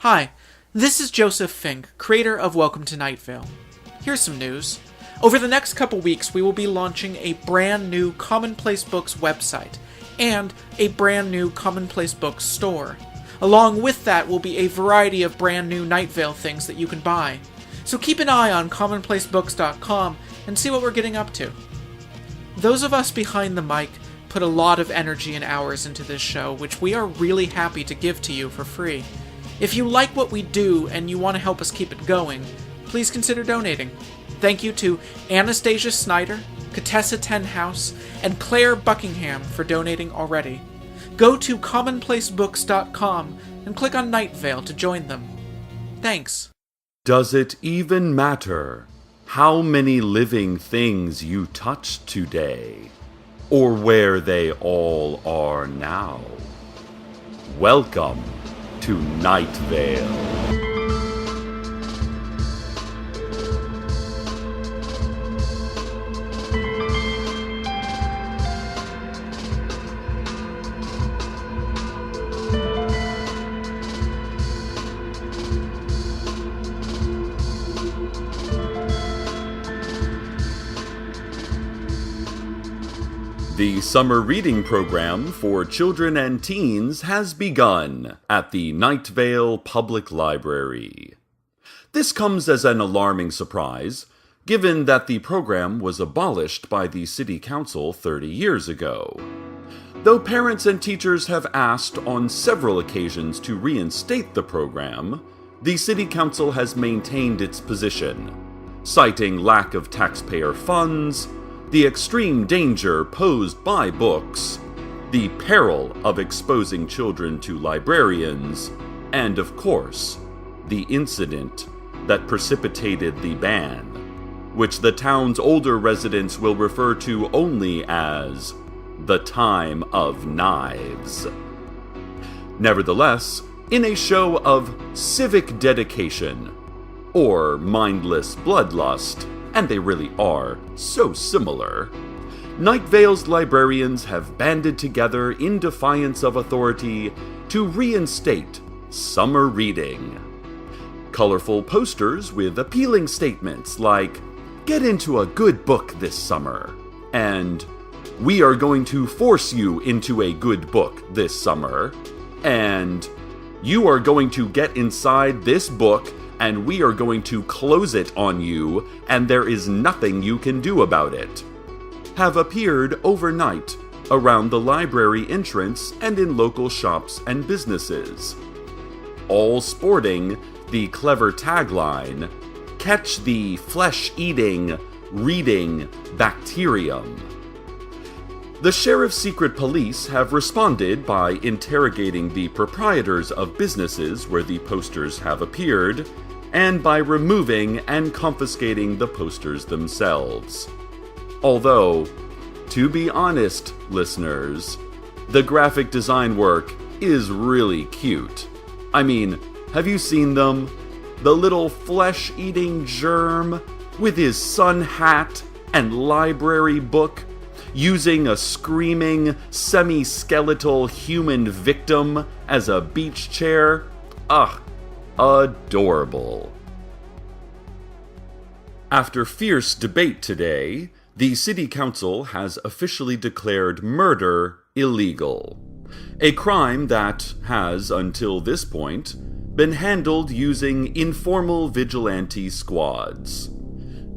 Hi, this is Joseph Fink, creator of Welcome to Night Vale. Here's some news. Over the next couple weeks, we will be launching a brand new Commonplace Books website and a brand new Commonplace Books store. Along with that will be a variety of brand new Night Vale things that you can buy. So keep an eye on commonplacebooks.com and see what we're getting up to. Those of us behind the mic put a lot of energy and hours into this show, which we are really happy to give to you for free. If you like what we do and you want to help us keep it going, please consider donating. Thank you to Anastasia Snyder, Katessa Tenhouse, and Claire Buckingham for donating already. Go to commonplacebooks.com and click on Night Vale to join them. Thanks. Does it even matter how many living things you touched today, or where they all are now? Welcome to Night Vale. The summer reading program for children and teens has begun at the Night Vale Public Library. This comes as an alarming surprise, given that the program was abolished by the City Council 30 years ago. Though parents and teachers have asked on several occasions to reinstate the program, the City Council has maintained its position, citing lack of taxpayer funds, the extreme danger posed by books, the peril of exposing children to librarians, and of course, the incident that precipitated the ban, which the town's older residents will refer to only as the Time of Knives. Nevertheless, in a show of civic dedication, or mindless bloodlust, and they really are so similar, Night Vale's librarians have banded together in defiance of authority to reinstate summer reading. Colorful posters with appealing statements like, "Get into a good book this summer," and "We are going to force you into a good book this summer," and "You are going to get inside this book and we are going to close it on you, and there is nothing you can do about it," have appeared overnight around the library entrance and in local shops and businesses, all sporting the clever tagline, "Catch the flesh-eating, reading bacterium." The Sheriff's Secret Police have responded by interrogating the proprietors of businesses where the posters have appeared, and by removing and confiscating the posters themselves. Although, to be honest, listeners, the graphic design work is really cute. I mean, have you seen them? The little flesh-eating germ with his sun hat and library book, using a screaming, semi-skeletal human victim as a beach chair? Ugh, adorable. After fierce debate today, the City Council has officially declared murder illegal, a crime that has, until this point, been handled using informal vigilante squads.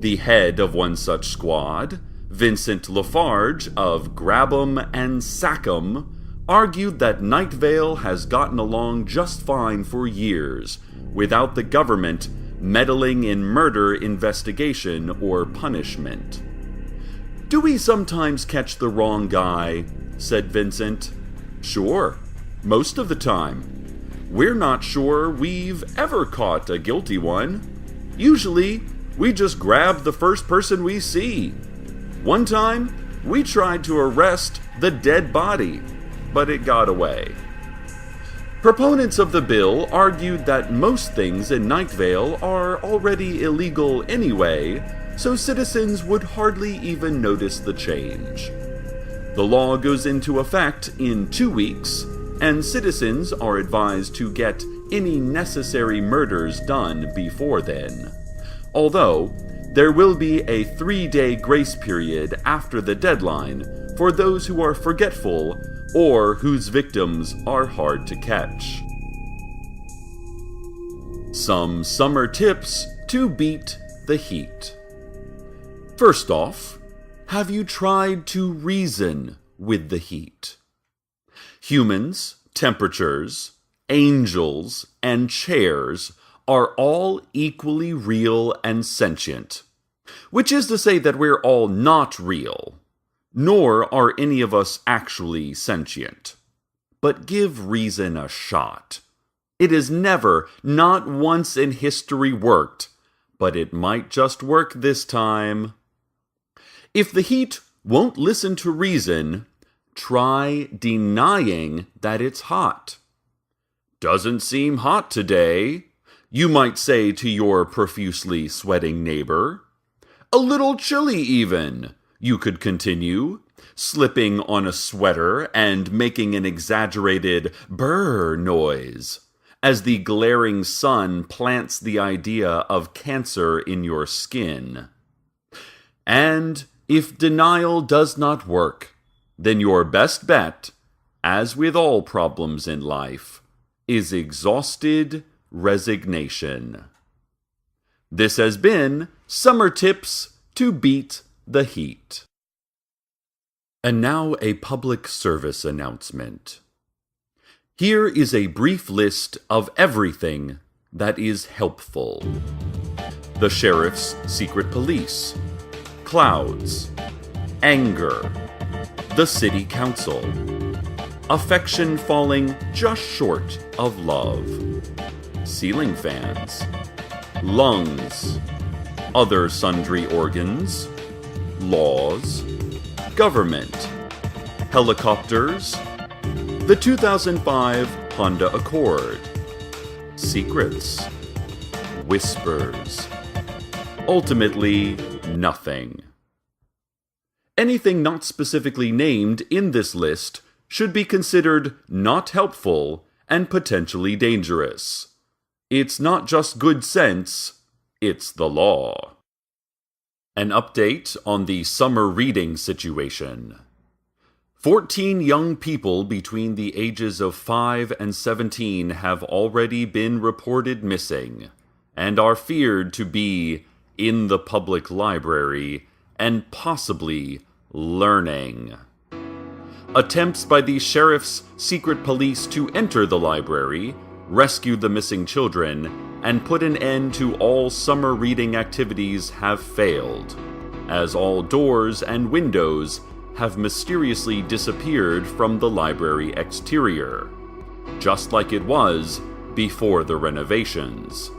The head of one such squad, Vincent Lafarge of Grab'em and Sack'em, argued that Night Vale has gotten along just fine for years without the government meddling in murder investigation or punishment. "Do we sometimes catch the wrong guy?" said Vincent. "Sure, most of the time. We're not sure we've ever caught a guilty one. Usually, we just grab the first person we see. One time, we tried to arrest the dead body, but it got away." Proponents of the bill argued that most things in Night Vale are already illegal anyway, so citizens would hardly even notice the change. The law goes into effect in 2 weeks, and citizens are advised to get any necessary murders done before then. Although, there will be a 3-day grace period after the deadline for those who are forgetful or whose victims are hard to catch. Some summer tips to beat the heat. First off, have you tried to reason with the heat? Humans, temperatures, angels, and chairs are all equally real and sentient, which is to say that we're all not real, nor are any of us actually sentient. But give reason a shot. It has never, not once in history, worked, but it might just work this time. If the heat won't listen to reason, try denying that it's hot. Doesn't seem hot today, you might say to your profusely sweating neighbor. A little chilly even, you could continue, slipping on a sweater and making an exaggerated brr noise as the glaring sun plants the idea of cancer in your skin. And if denial does not work, then your best bet, as with all problems in life, is exhausted resignation. This has been Summer Tips to Beat the Heat. And now a public service announcement. Here is a brief list of everything that is helpful. The Sheriff's Secret Police, Clouds, Anger, the City Council, Affection falling just short of love, Ceiling fans, Lungs, Other sundry organs, Laws, Government, Helicopters, the 2005 Honda Accord, Secrets, Whispers, ultimately nothing. Anything not specifically named in this list should be considered not helpful and potentially dangerous. It's not just good sense, it's the law. An update on the summer reading situation. 14 young people between the ages of 5 and 17 have already been reported missing and are feared to be in the public library and possibly learning. Attempts by the Sheriff's Secret Police to enter the library, rescue the missing children, and put an end to all summer reading activities have failed, as all doors and windows have mysteriously disappeared from the library exterior, just like it was before the renovations.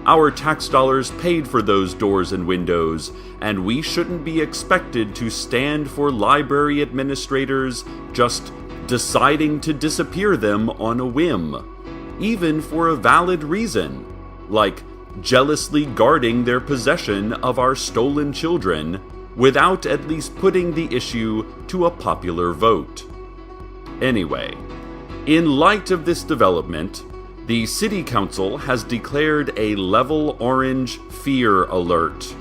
Our tax dollars paid for those doors and windows, and we shouldn't be expected to stand for library administrators just deciding to disappear them on a whim, even for a valid reason, like jealously guarding their possession of our stolen children without at least putting the issue to a popular vote. Anyway, in light of this development, the City Council has declared a level orange fear alert.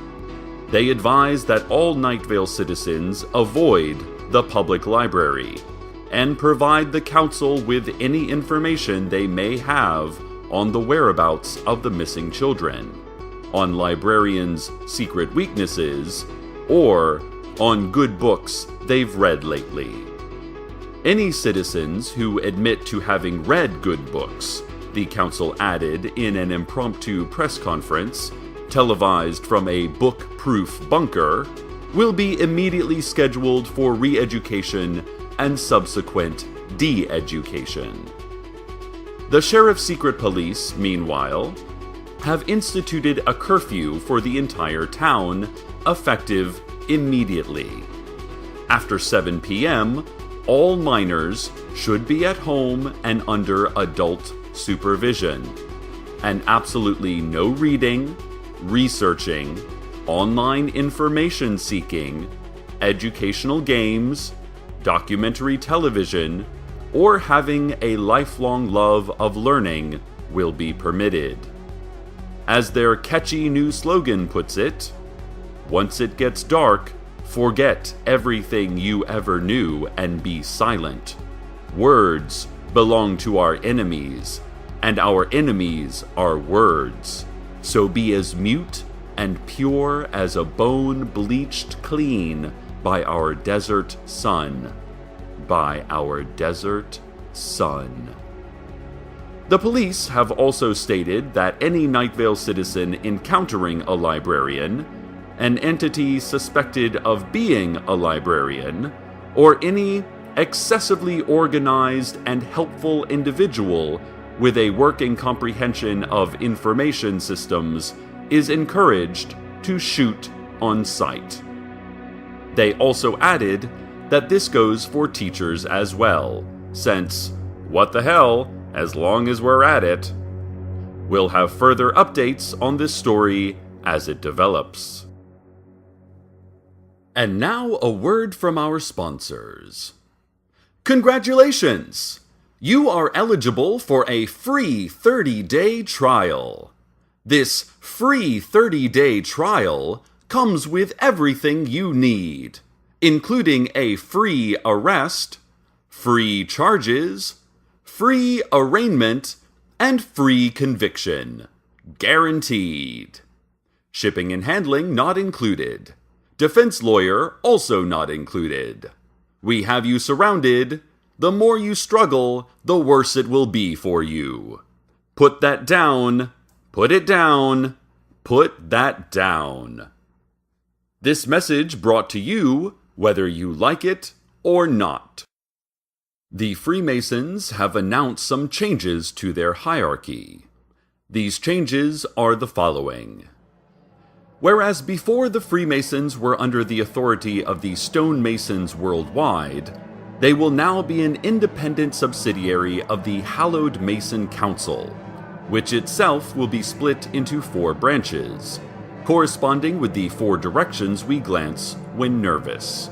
They advise that all Nightvale citizens avoid the public library and provide the Council with any information they may have on the whereabouts of the missing children, on librarians' secret weaknesses, or on good books they've read lately. Any citizens who admit to having read good books, the Council added in an impromptu press conference, televised from a book-proof bunker, will be immediately scheduled for re-education and subsequent de-education. The Sheriff's Secret Police, meanwhile, have instituted a curfew for the entire town, effective immediately. After 7 p.m., all minors should be at home and under adult supervision, and absolutely no reading, researching, online information seeking, educational games, documentary television, or having a lifelong love of learning will be permitted. As their catchy new slogan puts it, once it gets dark, forget everything you ever knew and be silent. Words belong to our enemies, and our enemies are words. So be as mute and pure as a bone bleached clean by our desert sun. By our desert sun. The police have also stated that any Night Vale citizen encountering a librarian, an entity suspected of being a librarian, or any excessively organized and helpful individual with a working comprehension of information systems is encouraged to shoot on sight. They also added that this goes for teachers as well, since, what the hell, as long as we're at it. We'll have further updates on this story as it develops. And now a word from our sponsors. Congratulations! You are eligible for a free 30-day trial. This free 30-day trial comes with everything you need, including a free arrest, free charges, free arraignment, and free conviction. Guaranteed. Shipping and handling not included. Defense lawyer also not included. We have you surrounded. The more you struggle, the worse it will be for you. Put that down. Put it down. Put that down. This message brought to you, whether you like it or not. The Freemasons have announced some changes to their hierarchy. These changes are the following. Whereas before the Freemasons were under the authority of the Stonemasons worldwide, they will now be an independent subsidiary of the Hallowed Mason Council, which itself will be split into 4 branches, corresponding with the 4 directions we glance when nervous.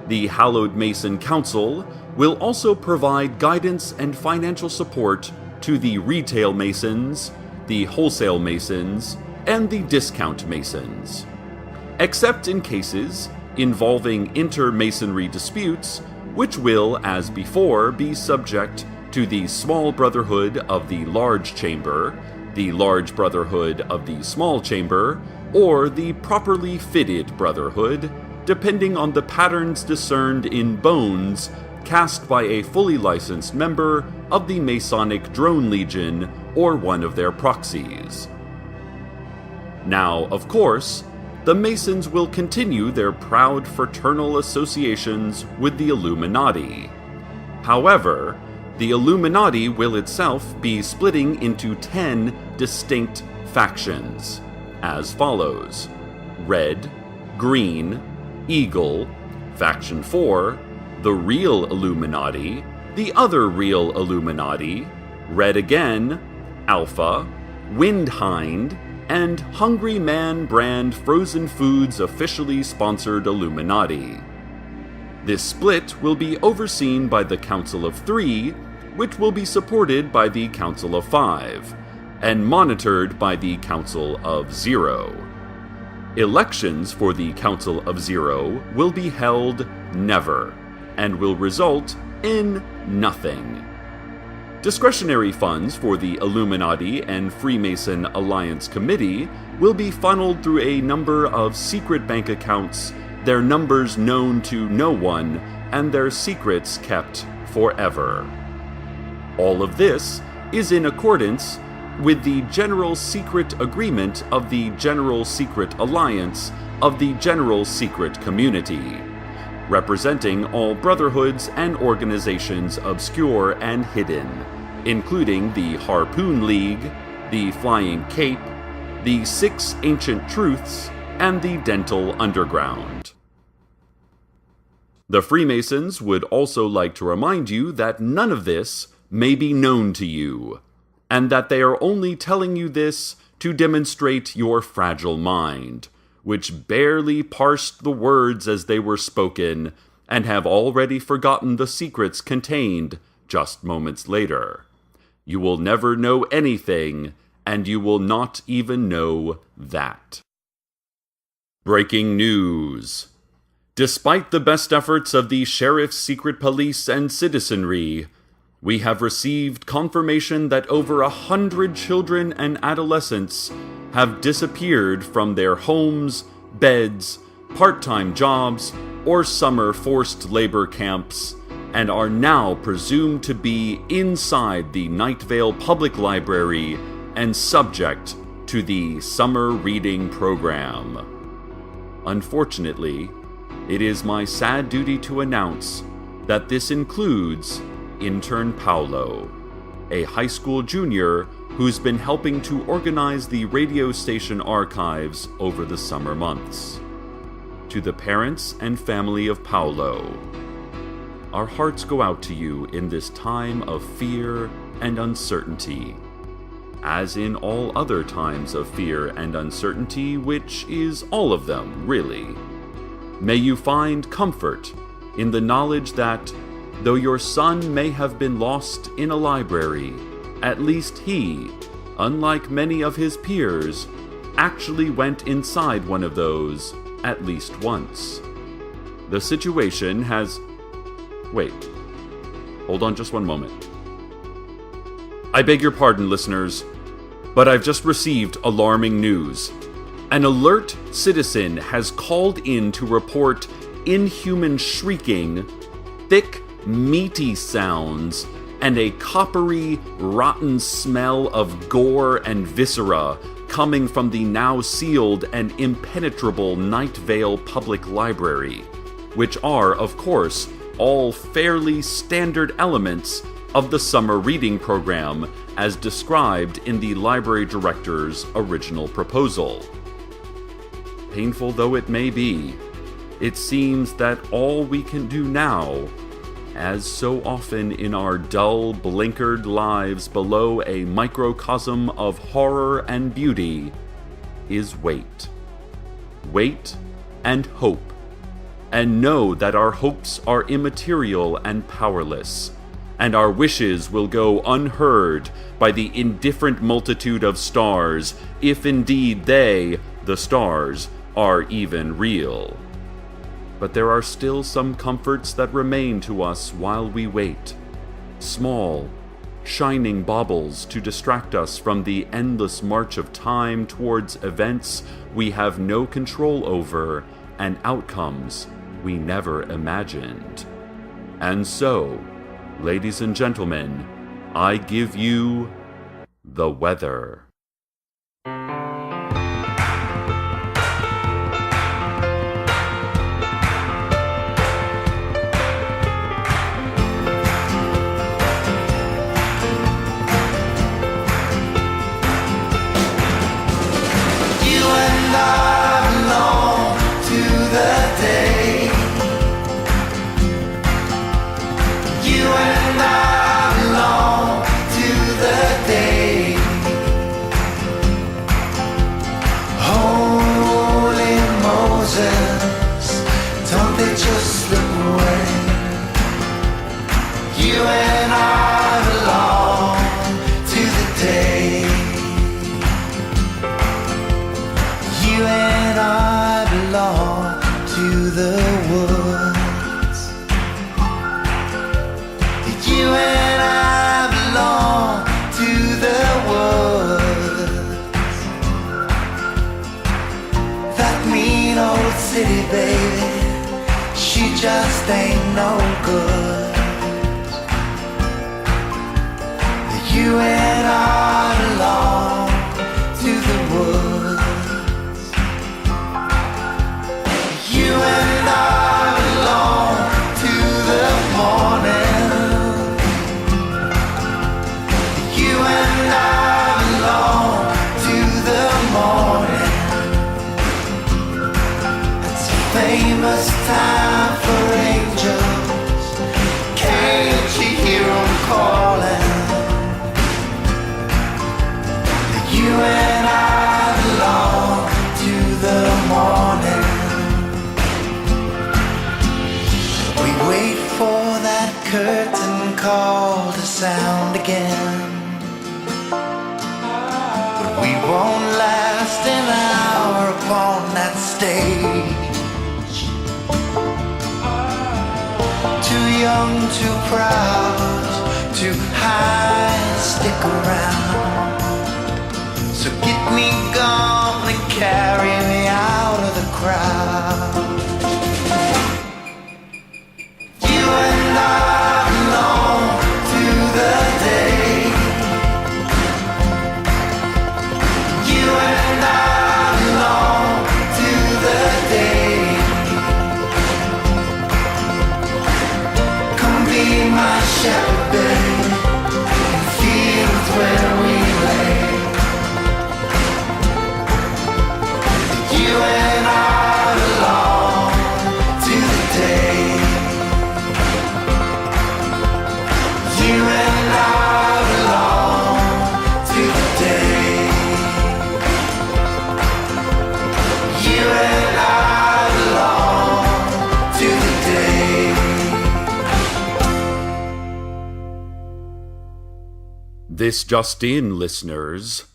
The Hallowed Mason Council will also provide guidance and financial support to the Retail Masons, the Wholesale Masons, and the Discount Masons, except in cases involving inter-Masonry disputes, which will, as before, be subject to the Small Brotherhood of the Large Chamber, the Large Brotherhood of the Small Chamber, or the Properly Fitted Brotherhood, depending on the patterns discerned in bones cast by a fully licensed member of the Masonic Drone Legion or one of their proxies. Now, of course, the Masons will continue their proud fraternal associations with the Illuminati. However, the Illuminati will itself be splitting into 10 distinct factions, as follows: Red, Green, Eagle, Faction 4, the Real Illuminati, the Other Real Illuminati, Red Again, Alpha, Windhind, and Hungry Man brand frozen foods officially sponsored Illuminati. This split will be overseen by the Council of 3, which will be supported by the Council of 5, and monitored by the Council of 0. Elections for the Council of 0 will be held never, and will result in nothing. Discretionary funds for the Illuminati and Freemason Alliance Committee will be funneled through a number of secret bank accounts, their numbers known to no one, and their secrets kept forever. All of this is in accordance with the General Secret Agreement of the General Secret Alliance of the General Secret Community, representing all brotherhoods and organizations obscure and hidden, including the Harpoon League, the Flying Cape, the 6 Ancient Truths, and the Dental Underground. The Freemasons would also like to remind you that none of this may be known to you, and that they are only telling you this to demonstrate your fragile mind, which barely parsed the words as they were spoken, and have already forgotten the secrets contained just moments later. You will never know anything, and you will not even know that. Breaking news. Despite the best efforts of the sheriff's secret police and citizenry, we have received confirmation that over 100 children and adolescents have disappeared from their homes, beds, part-time jobs, or summer forced labor camps, and are now presumed to be inside the Night Vale Public Library and subject to the summer reading program. Unfortunately, it is my sad duty to announce that this includes intern Paolo, a high school junior who's been helping to organize the radio station archives over the summer months. To the parents and family of Paolo, our hearts go out to you in this time of fear and uncertainty, as in all other times of fear and uncertainty, which is all of them, really. May you find comfort in the knowledge that, though your son may have been lost in a library, at least he, unlike many of his peers, actually went inside one of those at least once. The situation has... Wait. Hold on just one moment. I beg your pardon, listeners, but I've just received alarming news. An alert citizen has called in to report inhuman shrieking, thick, meaty sounds, and a coppery, rotten smell of gore and viscera coming from the now sealed and impenetrable Night Vale Public Library, which are, of course, all fairly standard elements of the summer reading program as described in the library director's original proposal. Painful though it may be, it seems that all we can do now, as so often in our dull, blinkered lives below a microcosm of horror and beauty, is wait. Wait and hope, and know that our hopes are immaterial and powerless, and our wishes will go unheard by the indifferent multitude of stars, if indeed they, the stars, are even real. But there are still some comforts that remain to us while we wait. Small, shining baubles to distract us from the endless march of time towards events we have no control over and outcomes we never imagined. And so, ladies and gentlemen, I give you the weather. Don't they just slip away? You and I belong to the day. You and I belong to the woods. You and I belong to the woods. That mean old city, baby, she just ain't no good. You and I belong to the woods. You and I belong to the morning. You and I belong to the morning. It's a famous time for angels. Can't you hear them calling? We won't last an hour upon that stage. Too young, too proud, too high to stick around. So get me gone and carry me out of the crowd. You and I belong to the day. You and I belong to the day. Come be my shepherd, babe, in fields where we lay. You and I belong to the day. You and I belong to the day. You and I belong to the day. This just in, listeners.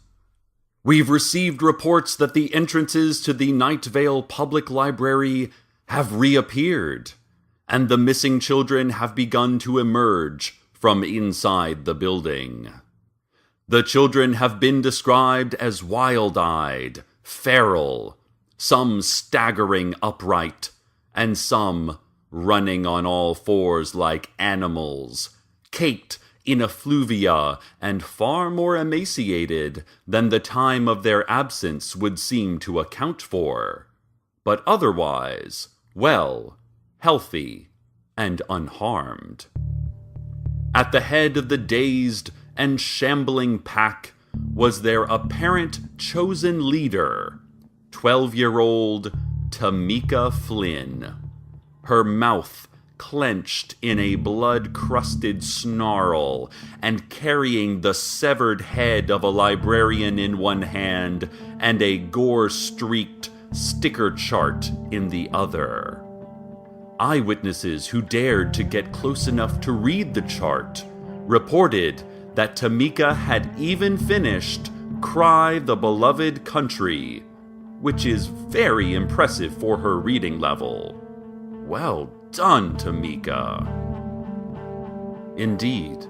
We've received reports that the entrances to the Night Vale Public Library have reappeared, and the missing children have begun to emerge from inside the building. The children have been described as wild-eyed, feral, some staggering upright, and some running on all fours like animals, caked in effluvia and far more emaciated than the time of their absence would seem to account for, but otherwise, well, healthy, and unharmed. At the head of the dazed and shambling pack was their apparent chosen leader, 12-year-old Tamika Flynn, her mouth clenched in a blood-crusted snarl, and carrying the severed head of a librarian in one hand and a gore-streaked sticker chart in the other. Eyewitnesses who dared to get close enough to read the chart reported that Tamika had even finished Cry the Beloved Country, which is very impressive for her reading level. Well done, Tamika. Indeed,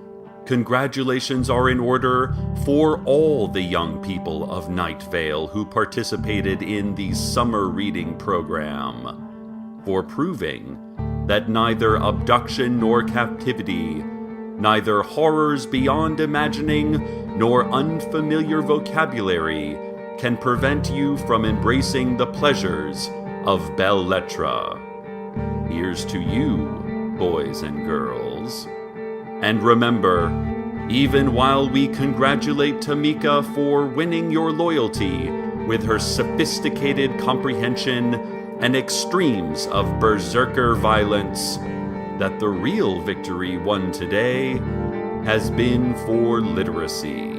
congratulations are in order for all the young people of Night Vale who participated in the summer reading program, for proving that neither abduction nor captivity, neither horrors beyond imagining nor unfamiliar vocabulary can prevent you from embracing the pleasures of Belles Lettres. Here's to you, boys and girls. And remember, even while we congratulate Tamika for winning your loyalty with her sophisticated comprehension and extremes of berserker violence, that the real victory won today has been for literacy.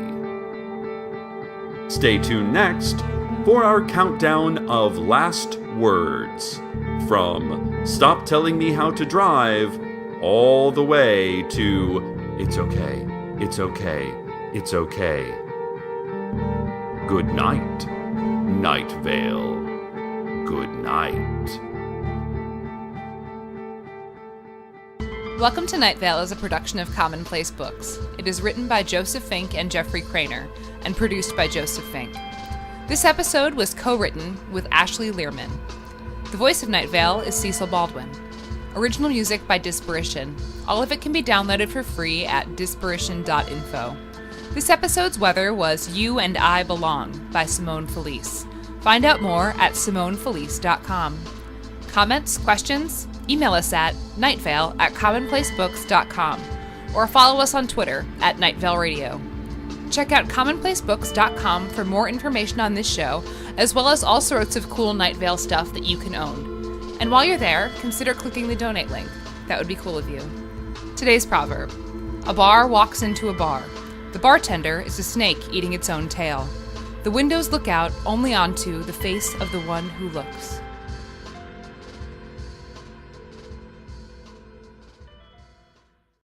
Stay tuned next for our countdown of last words, from Stop Telling Me How to Drive all the way to It's okay, it's okay, it's okay. Good night, Night Vale. Good night. Welcome to Night Vale is a production of Commonplace Books. It is written by Joseph Fink and Jeffrey Craner, and produced by Joseph Fink. This episode was co-written with Ashley Learman. The voice of Night Vale is Cecil Baldwin. Original music by Disparition. All of it can be downloaded for free at disparition.info. This episode's weather was You and I Belong by Simone Felice. Find out more at simonefelice.com. Comments, questions? Email us at nightvale@commonplacebooks.com or follow us on Twitter at Night Vale Radio. Check out commonplacebooks.com for more information on this show, as well as all sorts of cool Night Vale stuff that you can own. And while you're there, consider clicking the donate link. That would be cool of you. Today's proverb: a bar walks into a bar. The bartender is a snake eating its own tail. The windows look out only onto the face of the one who looks.